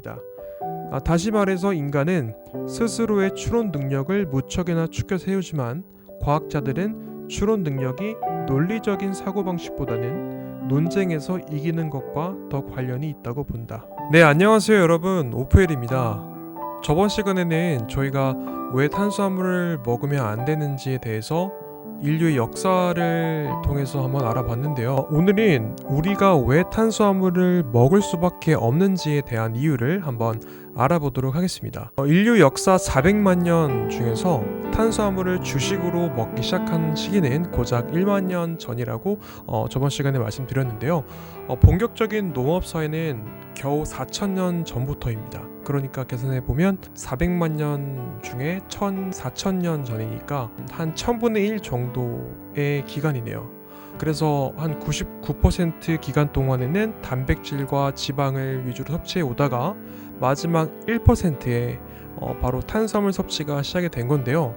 있습니다. 다시 말해서 인간은 스스로의 추론 능력을 무척이나 축혀 세우지만 과학자들은 추론 능력이 논리적인 사고방식보다는 논쟁에서 이기는 것과 더 관련이 있다고 본다. 네, 안녕하세요 여러분, 오프엘입니다. 저번 시간에는 저희가 왜 탄수화물을 먹으면 안 되는지에 대해서 인류의 역사를 통해서 한번 알아봤는데요. 오늘은 우리가 왜 탄수화물을 먹을 수밖에 없는지에 대한 이유를 한번 알아보도록 하겠습니다. 인류 역사 400만 년 중에서 탄수화물을 주식으로 먹기 시작한 시기는 고작 1만 년 전이라고 저번 시간에 말씀드렸는데요. 본격적인 농업사회는 겨우 4,000년 전부터입니다. 그러니까 계산해보면 400만 년 중에 4,000년 전이니까 한 1000분의 1 정도의 기간이네요. 그래서 한 99% 기간 동안에는 단백질과 지방을 위주로 섭취해 오다가 마지막 1%에 바로 탄수화물 섭취가 시작이 된 건데요.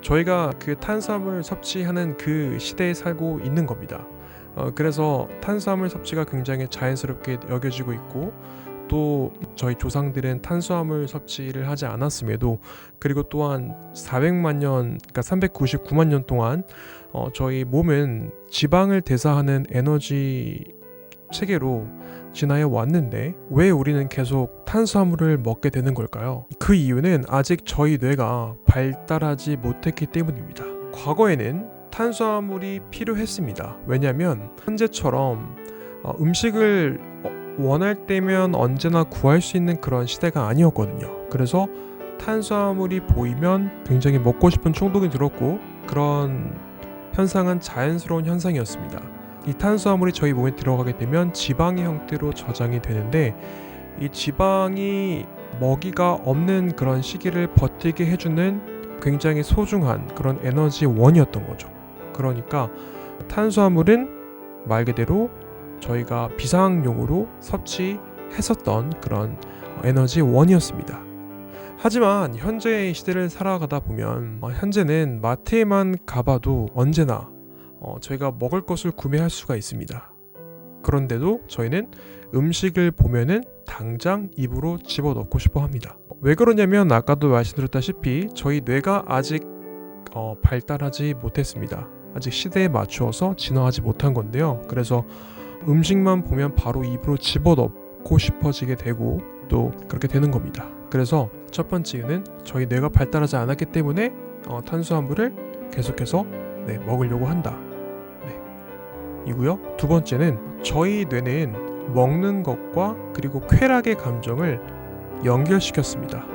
저희가 그 탄수화물 섭취하는 그 시대에 살고 있는 겁니다. 그래서 탄수화물 섭취가 굉장히 자연스럽게 여겨지고 있고, 또 저희 조상들은 탄수화물 섭취를 하지 않았음에도, 그리고 또한 400만 년, 그러니까 399만 년 동안 저희 몸은 지방을 대사하는 에너지 체계로 지나해 왔는데 왜 우리는 계속 탄수화물을 먹게 되는 걸까요? 그 이유는 아직 저희 뇌가 발달하지 못했기 때문입니다. 과거에는 탄수화물이 필요했습니다. 왜냐하면 현재처럼 음식을 원할 때면 언제나 구할 수 있는 그런 시대가 아니었거든요. 그래서 탄수화물이 보이면 굉장히 먹고 싶은衝動이 들었고, 그런 현상은 자연스러운 현상이었습니다. 이 탄수화물이 저희 몸에 들어가게 되면 지방의 형태로 저장이 되는데, 이 지방이 먹이가 없는 그런 시기를 버티게 해주는 굉장히 소중한 그런 에너지 원이었던 거죠. 그러니까 탄수화물은 말 그대로 저희가 비상용으로 섭취했었던 그런 에너지 원이었습니다. 하지만 현재의 시대를 살아가다 보면 현재는 마트에만 가봐도 언제나 저희가 먹을 것을 구매할 수가 있습니다. 그런데도 저희는 음식을 보면은 당장 입으로 집어넣고 싶어 합니다. 왜 그러냐면 아까도 말씀드렸다시피 저희 뇌가 아직 발달하지 못했습니다. 아직 시대에 맞추어서 진화하지 못한 건데요. 그래서 음식만 보면 바로 입으로 집어넣고 싶어지게 되고 또 그렇게 되는 겁니다. 그래서 첫 번째 이유는 저희 뇌가 발달하지 않았기 때문에 탄수화물을 계속해서 먹으려고 한다. 이고요. 두 번째는 저희 뇌는 먹는 것과 그리고 쾌락의 감정을 연결시켰습니다.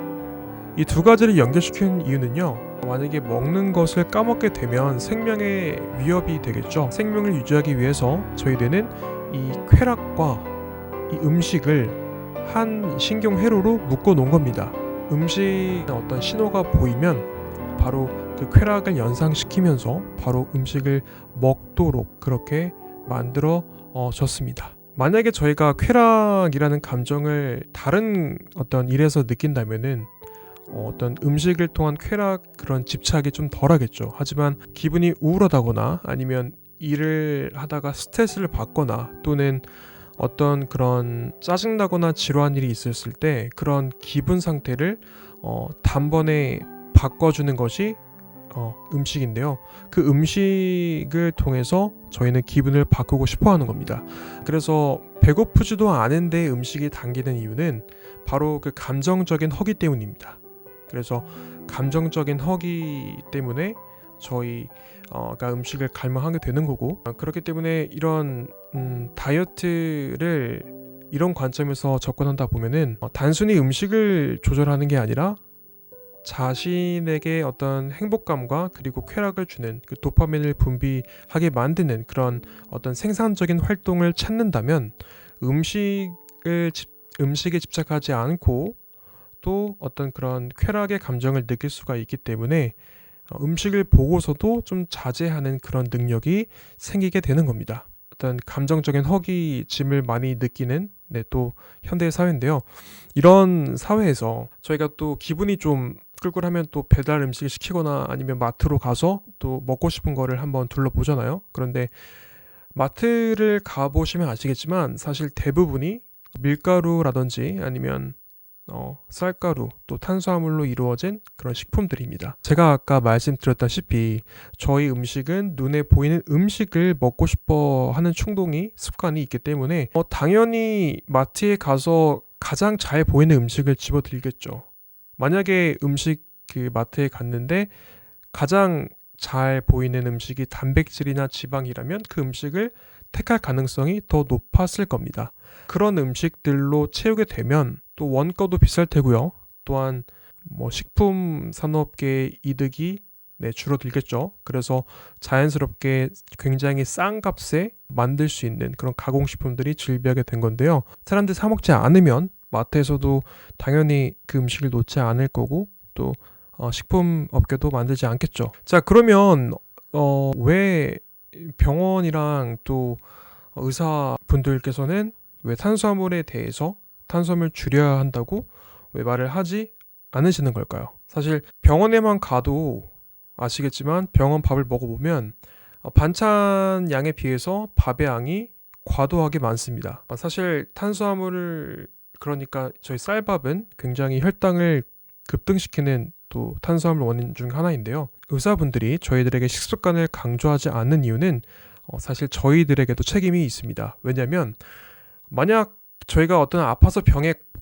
이 두 가지를 연결시킨 이유는요, 만약에 먹는 것을 까먹게 되면 생명에 위협이 되겠죠. 생명을 유지하기 위해서 저희 뇌는 이 쾌락과 이 음식을 한 신경회로로 묶어 놓은 겁니다. 음식의 어떤 신호가 보이면 바로 그 쾌락을 연상시키면서 바로 음식을 먹도록 그렇게 만들어 졌습니다. 만약에 저희가 쾌락이라는 감정을 다른 어떤 일에서 느낀다면은 어떤 음식을 통한 쾌락, 그런 집착이 좀 덜하겠죠. 하지만 기분이 우울하다거나 아니면 일을 하다가 스트레스를 받거나 또는 어떤 그런 짜증나거나 지루한 일이 있었을 때 그런 기분 상태를 단번에 바꿔주는 것이 음식인데요. 그 음식을 통해서 저희는 기분을 바꾸고 싶어 하는 겁니다. 그래서 배고프지도 않은데 음식이 당기는 이유는 바로 그 감정적인 허기 때문입니다. 그래서 감정적인 허기 때문에 저희가 음식을 갈망하게 되는 거고, 그렇기 때문에 이런 다이어트를 이런 관점에서 접근한다 보면은 단순히 음식을 조절하는 게 아니라 자신에게 어떤 행복감과 그리고 쾌락을 주는 그 도파민을 분비하게 만드는 그런 어떤 생산적인 활동을 찾는다면 음식에 집착하지 않고 또 어떤 그런 쾌락의 감정을 느낄 수가 있기 때문에 음식을 보고서도 좀 자제하는 그런 능력이 생기게 되는 겁니다. 어떤 감정적인 허기짐을 많이 느끼는 또 현대 사회인데요. 이런 사회에서 저희가 또 기분이 좀 꿀꿀하면 또 배달 음식을 시키거나 아니면 마트로 가서 또 먹고 싶은 거를 한번 둘러보잖아요. 그런데 마트를 가보시면 아시겠지만 사실 대부분이 밀가루라든지 아니면 쌀가루 또 탄수화물로 이루어진 그런 식품들입니다. 제가 아까 말씀드렸다시피 저희 음식은 눈에 보이는 음식을 먹고 싶어 하는 충동이 습관이 있기 때문에 당연히 마트에 가서 가장 잘 보이는 음식을 집어들겠죠. 만약에 그 마트에 갔는데 가장 잘 보이는 음식이 단백질이나 지방이라면 그 음식을 택할 가능성이 더 높았을 겁니다. 그런 음식들로 채우게 되면 또 원가도 비쌀 테고요. 또한 식품 산업계의 이득이 줄어들겠죠. 그래서 자연스럽게 굉장히 싼 값에 만들 수 있는 그런 가공식품들이 즐비하게 된 건데요. 사람들이 사 먹지 않으면 마트에서도 당연히 그 음식을 놓지 않을 거고 또 식품 업계도 만들지 않겠죠. 자, 그러면 왜 병원이랑 또 의사분들께서는 왜 탄수화물에 대해서 탄수화물 줄여야 한다고 왜 말을 하지 않으시는 걸까요? 사실 병원에만 가도 아시겠지만 병원 밥을 먹어보면 반찬 양에 비해서 밥의 양이 과도하게 많습니다. 사실 탄수화물을 그러니까 저희 쌀밥은 굉장히 혈당을 급등시키는 또 탄수화물 원인 중 하나인데요. 의사분들이 저희들에게 식습관을 강조하지 않는 이유는 사실 저희들에게도 책임이 있습니다. 왜냐하면 만약 저희가 어떤 아파서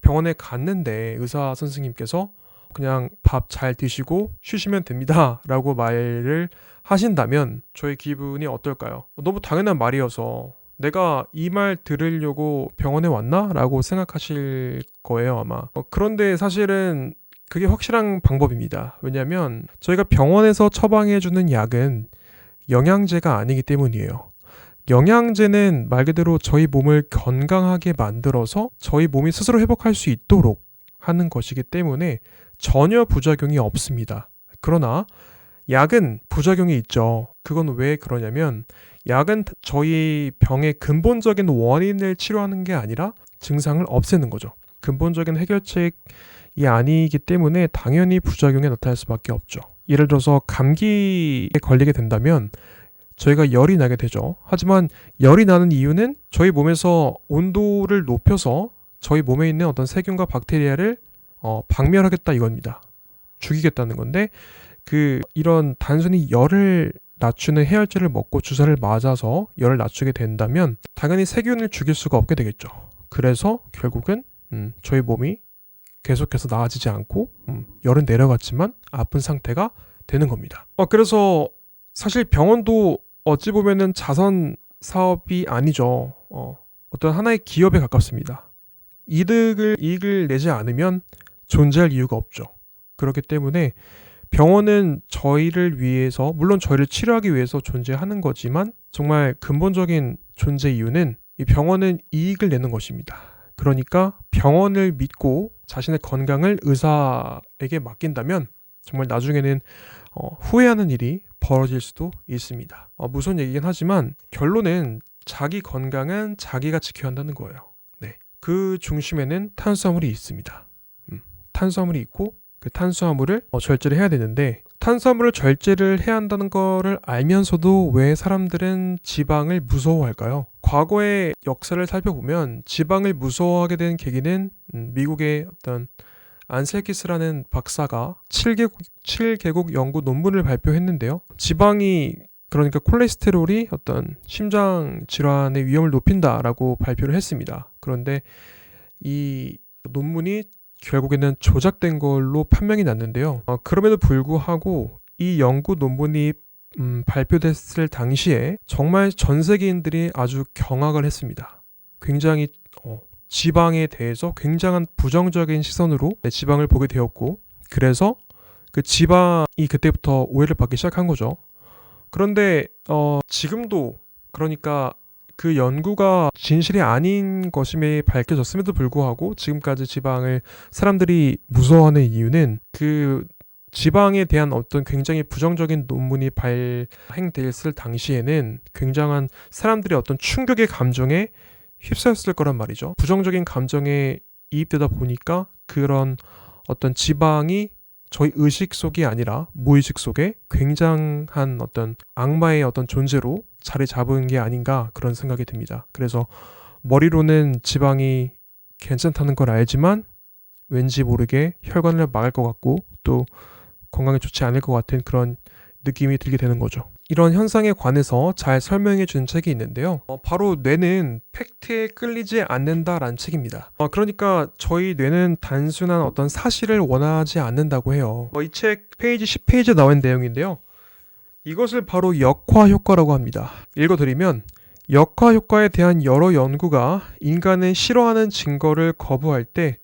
병원에 갔는데 의사 선생님께서 그냥 밥 잘 드시고 쉬시면 됩니다 라고 말을 하신다면 저희 기분이 어떨까요? 너무 당연한 말이어서 내가 이 말 들으려고 병원에 왔나? 라고 생각하실 거예요 아마. 그런데 사실은 그게 확실한 방법입니다. 왜냐하면 저희가 병원에서 처방해주는 약은 영양제가 아니기 때문이에요. 영양제는 말 그대로 저희 몸을 건강하게 만들어서 저희 몸이 스스로 회복할 수 있도록 하는 것이기 때문에 전혀 부작용이 없습니다. 그러나 약은 부작용이 있죠. 그건 왜 그러냐면 약은 저희 병의 근본적인 원인을 치료하는 게 아니라 증상을 없애는 거죠. 근본적인 해결책이 아니기 때문에 당연히 부작용이 나타날 수밖에 없죠. 예를 들어서 감기에 걸리게 된다면 저희가 열이 나게 되죠. 하지만 열이 나는 이유는 저희 몸에서 온도를 높여서 저희 몸에 있는 어떤 세균과 박테리아를 박멸하겠다 이겁니다. 죽이겠다는 건데 이런 단순히 열을 낮추는 해열제를 먹고 주사를 맞아서 열을 낮추게 된다면 당연히 세균을 죽일 수가 없게 되겠죠. 그래서 결국은 저희 몸이 계속해서 나아지지 않고 열은 내려갔지만 아픈 상태가 되는 겁니다. 그래서 사실 병원도 어찌 보면은 자선 사업이 아니죠. 어떤 하나의 기업에 가깝습니다. 이익을 내지 않으면 존재할 이유가 없죠. 그렇기 때문에 병원은 저희를 위해서, 물론 저희를 치료하기 위해서 존재하는 거지만 정말 근본적인 존재 이유는 이 병원은 이익을 내는 것입니다. 그러니까 병원을 믿고 자신의 건강을 의사에게 맡긴다면 정말 나중에는 후회하는 일이 벌어질 수도 있습니다. 무서운 얘기긴 하지만 결론은 자기 건강은 자기가 지켜야 한다는 거예요. 네. 그 중심에는 탄수화물이 있습니다. 탄수화물이 있고 그 탄수화물을 절제를 해야 되는데 탄수화물을 절제를 해야 한다는 거를 알면서도 왜 사람들은 지방을 무서워할까요? 과거의 역사를 살펴보면 지방을 무서워하게 된 계기는 미국의 어떤 안셀키스라는 박사가 7개국 연구 논문을 발표했는데요. 지방이 그러니까 콜레스테롤이 어떤 심장 질환의 위험을 높인다라고 발표를 했습니다. 그런데 이 논문이 결국에는 조작된 걸로 판명이 났는데요. 그럼에도 불구하고 이 연구 논문이 발표됐을 당시에 정말 전 세계인들이 아주 경악을 했습니다. 굉장히 지방에 대해서 굉장한 부정적인 시선으로 지방을 보게 되었고 그래서 그 지방이 그때부터 오해를 받기 시작한 거죠. 그런데 지금도 그러니까 그 연구가 진실이 아닌 것임에 밝혀졌음에도 불구하고 지금까지 지방을 사람들이 무서워하는 이유는 그 지방에 대한 어떤 굉장히 부정적인 논문이 발행됐을 당시에는 굉장한 사람들의 어떤 충격의 감정에 휩싸였을 거란 말이죠. 부정적인 감정에 이입되다 보니까 그런 어떤 지방이 저희 의식 속이 아니라 무의식 속에 굉장한 어떤 악마의 어떤 존재로 자리 잡은 게 아닌가 그런 생각이 듭니다. 그래서 머리로는 지방이 괜찮다는 걸 알지만 왠지 모르게 혈관을 막을 것 같고 또 건강에 좋지 않을 것 같은 그런 느낌이 들게 되는 거죠. 이런 현상에 관해서 잘 설명해 주는 책이 있는데요. 바로 뇌는 팩트에 끌리지 않는다라는 책입니다. 그러니까 저희 뇌는 단순한 어떤 사실을 원하지 않는다고 해요. 이 책 페이지 10페이지에 나온 내용인데요. 이것을 바로 역화 효과라고 합니다. 읽어드리면 역화 효과에 대한 여러 연구가 인간은 싫어하는 증거를 거부할 때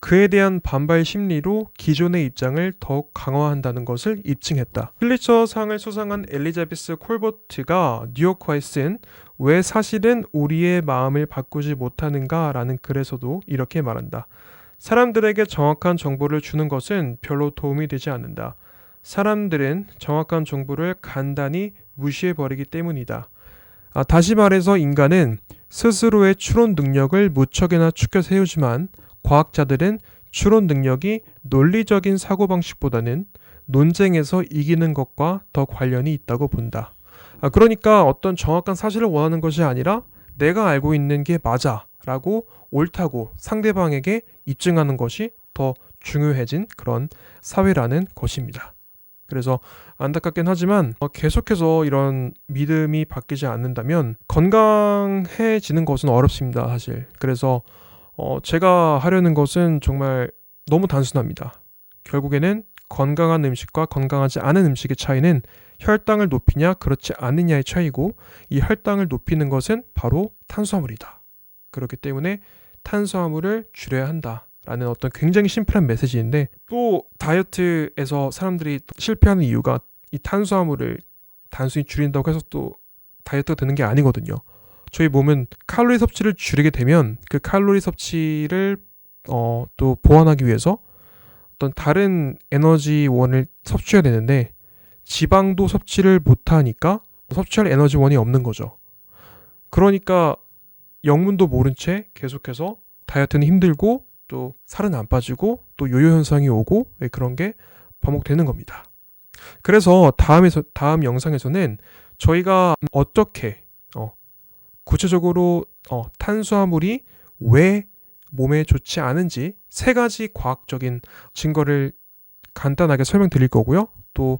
그에 대한 반발 심리로 기존의 입장을 더욱 강화한다는 것을 입증했다. 필리처상을 수상한 엘리자베스 콜버트가 뉴요커에 쓴 왜 사실은 우리의 마음을 바꾸지 못하는가 라는 글에서도 이렇게 말한다. 사람들에게 정확한 정보를 주는 것은 별로 도움이 되지 않는다. 사람들은 정확한 정보를 간단히 무시해버리기 때문이다. 다시 말해서 인간은 스스로의 추론 능력을 무척이나 추켜 세우지만 과학자들은 추론 능력이 논리적인 사고방식보다는 논쟁에서 이기는 것과 더 관련이 있다고 본다. 그러니까 어떤 정확한 사실을 원하는 것이 아니라 내가 알고 있는 게 맞아 라고 옳다고 상대방에게 입증하는 것이 더 중요해진 그런 사회라는 것입니다. 그래서 안타깝긴 하지만 계속해서 이런 믿음이 바뀌지 않는다면 건강해지는 것은 어렵습니다, 사실. 그래서 제가 하려는 것은 정말 너무 단순합니다. 결국에는 건강한 음식과 건강하지 않은 음식의 차이는 혈당을 높이냐 그렇지 않느냐의 차이고, 이 혈당을 높이는 것은 바로 탄수화물이다. 그렇기 때문에 탄수화물을 줄여야 한다 라는 어떤 굉장히 심플한 메시지인데, 또 다이어트에서 사람들이 실패하는 이유가 이 탄수화물을 단순히 줄인다고 해서 또 다이어트가 되는 게 아니거든요. 저희 몸은 칼로리 섭취를 줄이게 되면 그 칼로리 섭취를 또 보완하기 위해서 어떤 다른 에너지원을 섭취해야 되는데, 지방도 섭취를 못하니까 섭취할 에너지원이 없는 거죠. 그러니까 영문도 모른 채 계속해서 다이어트는 힘들고 또 살은 안 빠지고 또 요요 현상이 오고 그런 게 반복되는 겁니다. 그래서 다음 영상에서는 저희가 어떻게 구체적으로 탄수화물이 왜 몸에 좋지 않은지 3가지 과학적인 증거를 간단하게 설명드릴 거고요. 또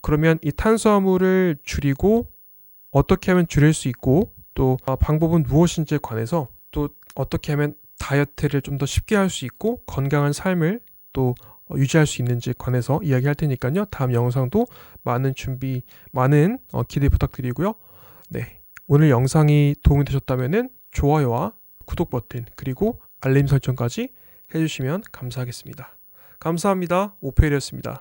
그러면 이 탄수화물을 줄이고 어떻게 하면 줄일 수 있고 또 방법은 무엇인지에 관해서, 또 어떻게 하면 다이어트를 좀 더 쉽게 할 수 있고 건강한 삶을 또 유지할 수 있는지에 관해서 이야기할 테니까요. 다음 영상도 많은 기대 부탁드리고요. 네, 오늘 영상이 도움이 되셨다면 좋아요와 구독 버튼 그리고 알림 설정까지 해주시면 감사하겠습니다. 감사합니다. 오페일이었습니다.